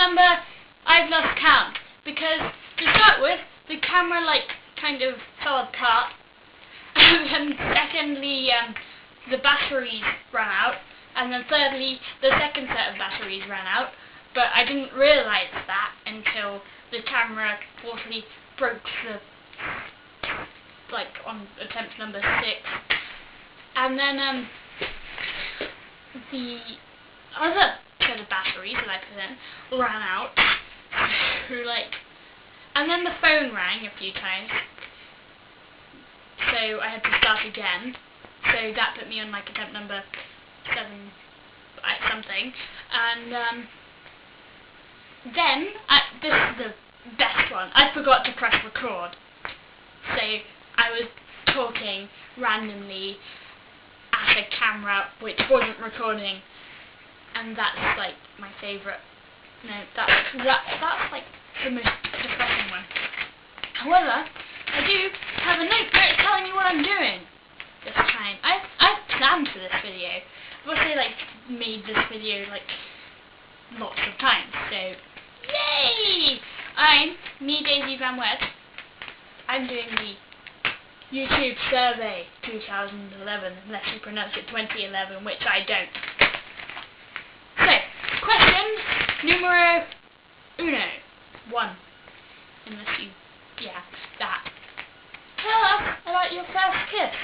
number, I've lost count. Because, to start with, the camera, kind of fell apart. And then, secondly, the batteries ran out. And then, thirdly, the second set of batteries ran out. But I didn't realise that until the camera fourthly broke on attempt number 6. And then, the other set of batteries that I put in ran out. And then the phone rang a few times. So I had to start again. So that put me on attempt number 7 something. And then, this is the best one, I forgot to press record. So I was talking randomly at a camera which wasn't recording. And that's my favourite. No, that's the most depressing one. However, I do have a note where it's telling me what I'm doing this time. I've planned for this video. I've also made this video lots of times. So yay! I'm me, Daisy Van West. I'm doing the YouTube survey 2011, unless you pronounce it 2011, which I don't. So, question numero uno. 1. Unless you, that. Tell us about your first kiss.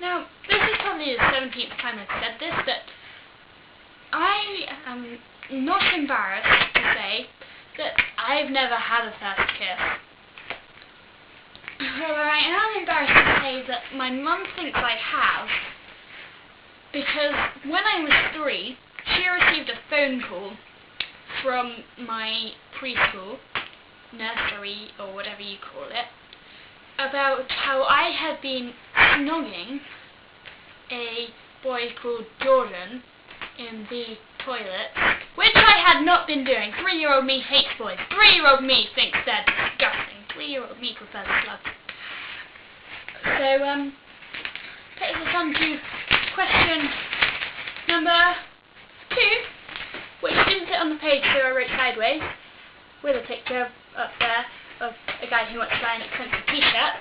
Now, this is probably the 17th time I've said this, but I am not embarrassed to say that I've never had a first kiss. However, I am embarrassed to say that my mum thinks I have, because when I was 3, she received a phone call from my preschool, nursery, or whatever you call it, about how I had been snogging a boy called Jordan in the toilet, which I had not been doing. 3-year-old me hates boys. 3-year-old me thinks they're disgusting. 3-year-old me prefers slugs. So, takes us on to question number 2, which didn't fit on the page, so I wrote sideways, with a picture up there of a guy who wants to buy an expensive t-shirt.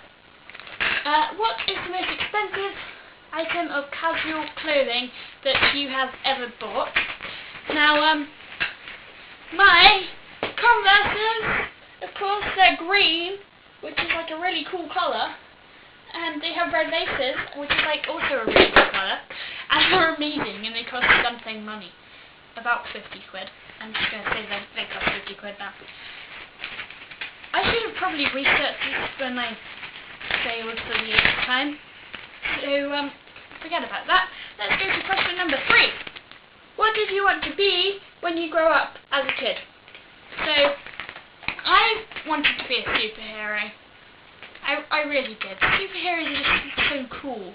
What is the most expensive item of casual clothing that you have ever bought? Now, my Converses, of course, they're green, which is a really cool colour, and they have red laces, which is also a really cool colour, and they're amazing, and they cost something money. About 50 quid. I'm just going to say they cost 50 quid now. I should have probably researched this when I failed for the 8th time. So, forget about that. Let's go to question number 3. What did you want to be when you grow up as a kid? So, I wanted to be a superhero. I really did. Superheroes are just so cool.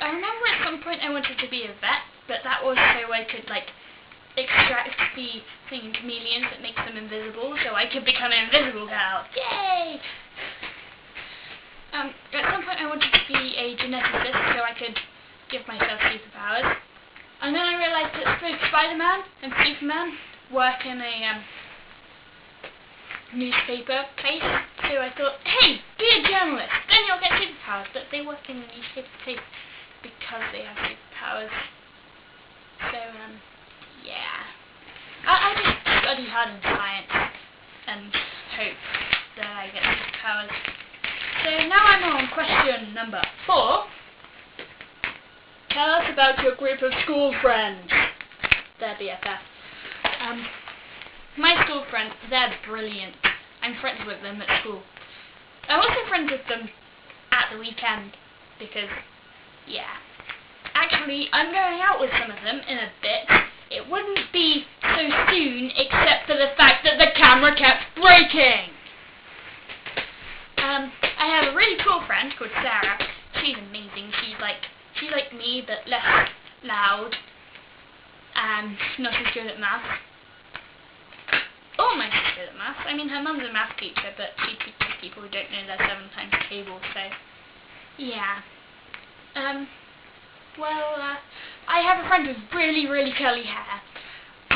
I remember at some point I wanted to be a vet, but that was so I could, extract the thing chameleons that makes them invisible, so I could become an invisible girl. Yay! At some point I wanted to be a geneticist, so I could give myself superpowers. And then I realised that both Spider-Man and Superman work in a newspaper place, so I thought, hey, be a journalist, then you'll get superpowers, but they work in a newspaper place because they have superpowers. So, yeah. I just study hard in science and hope that I get superpowers. So now I'm on question number 4. Tell us about your group of school friends. They're BFF. My school friends, they're brilliant. I'm friends with them at school. I'm also friends with them at the weekend because, yeah. Actually, I'm going out with some of them in a bit. It wouldn't be so soon except for the fact that the camera kept breaking. I have a really cool friend called Sarah. She's amazing. She's like me, but less loud and not as good at maths. Almost as good at maths. I mean, her mum's a maths teacher, but she teaches people who don't know their 7 times table, so yeah. I have a friend with really, really curly hair,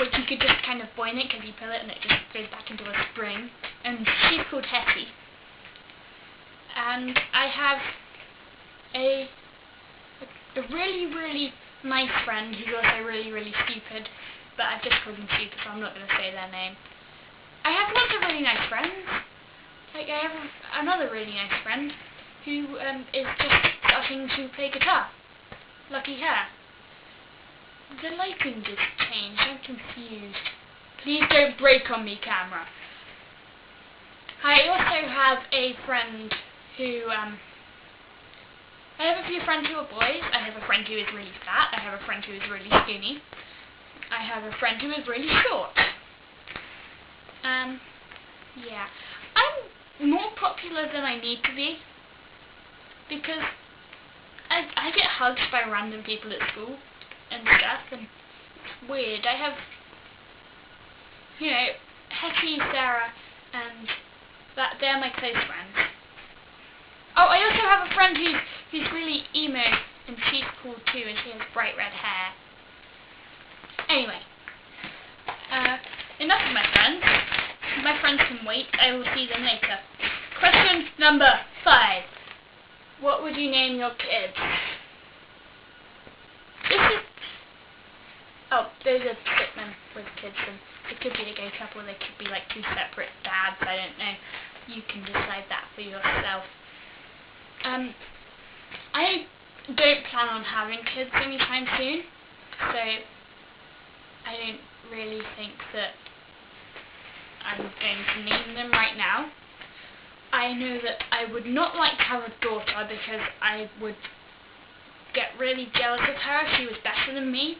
which you could just kind of boil it because you peel it and it just goes back into a spring. And she's called Hetty. And I have a really, really nice friend who's also really, really stupid, but I've just called them stupid, so I'm not going to say their name. I have lots of really nice friends. Like, I have another really nice friend who is just starting to play guitar. Lucky her. The lighting just changed. I'm confused. Please don't break on me, camera. I also have a friend who, I have a few friends who are boys. I have a friend who is really fat. I have a friend who is really skinny. I have a friend who is really short. Yeah. I'm more popular than I need to be, because I get hugged by random people at school and stuff, and it's weird. I have, you know, Hetty, Sarah, and they're my close friends. Oh, I also have a friend who's really emo, and she's cool too, and she has bright red hair. Anyway, enough of my friends. My friends can wait. I will see them later. Question number 5. What would you name your kids? Those are sick men with kids, and it could be a gay couple, they could be like 2 separate dads, I don't know. You can decide that for yourself. I don't plan on having kids anytime soon, so I don't really think that I'm going to name them right now. I know that I would not like to have a daughter because I would get really jealous of her if she was better than me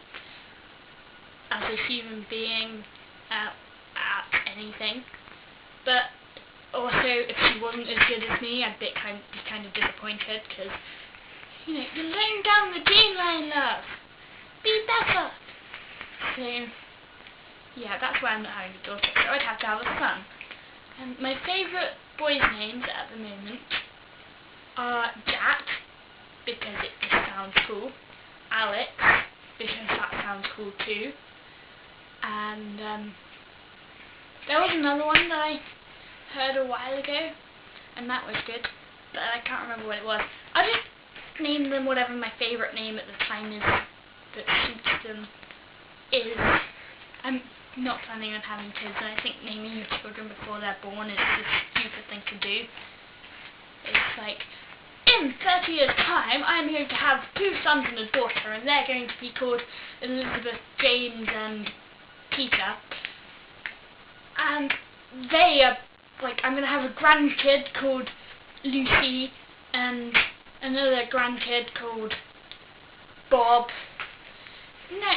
as a human being at anything. But also, if she wasn't as good as me, I'd be kind of disappointed because, you know, you're laying down the gene line, love. Be better. So, yeah, that's why I'm not having a daughter. So I'd have to have a son. And my favourite boys' names at the moment are Jack, because it just sounds cool. Alex, because that sounds cool too. And there was another one that I heard a while ago, and that was good, but I can't remember what it was. I'll just name them whatever my favourite name at the time is that suits them is. I'm not planning on having kids, and I think naming your children before they're born is the stupid thing to do. It's like, in 30 years' time, I'm going to have 2 sons and a daughter, and they're going to be called Elizabeth, James, and Peter. And they are, like, I'm going to have a grandkid called Lucy, and another grandkid called Bob. No,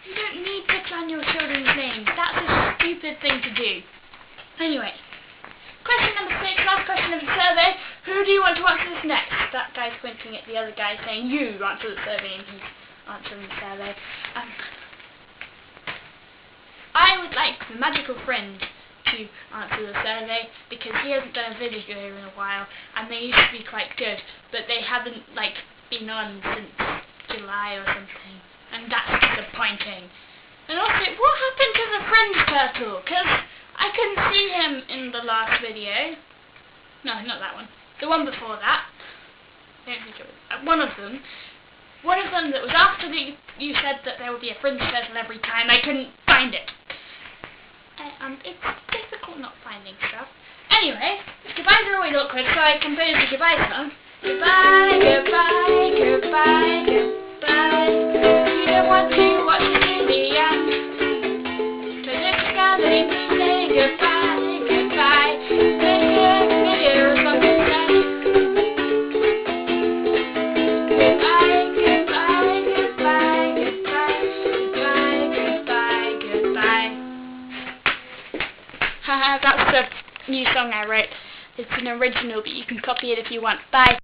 you don't need to plan your children's names. That's a stupid thing to do. Anyway, question number 6, last question of the survey. Who do you want to answer this next? That guy's pointing at the other guy saying, you answer the survey, and he's answering the survey. I would like the magical friend to answer the survey, because he hasn't done a video in a while, and they used to be quite good, but they haven't, like, been on since July or something, and that's disappointing. And also, what happened to the friend turtle? Because I couldn't see him in the last video. No, not that one. The one before that. I don't think it was one of them. One of them that was after you said that there would be a fringe turtle every time. I couldn't find it. It's difficult not finding stuff. Anyway, goodbyes are always awkward, so I composed a goodbye song. Goodbye, goodbye, goodbye, goodbye. You don't want to watch till the end. So just gotta leave me saying goodbye, goodbye. Make a video or something then. Goodbye, goodbye, goodbye, goodbye, goodbye, goodbye, goodbye. Haha, that's the new song I wrote. It's an original, but you can copy it if you want. Bye.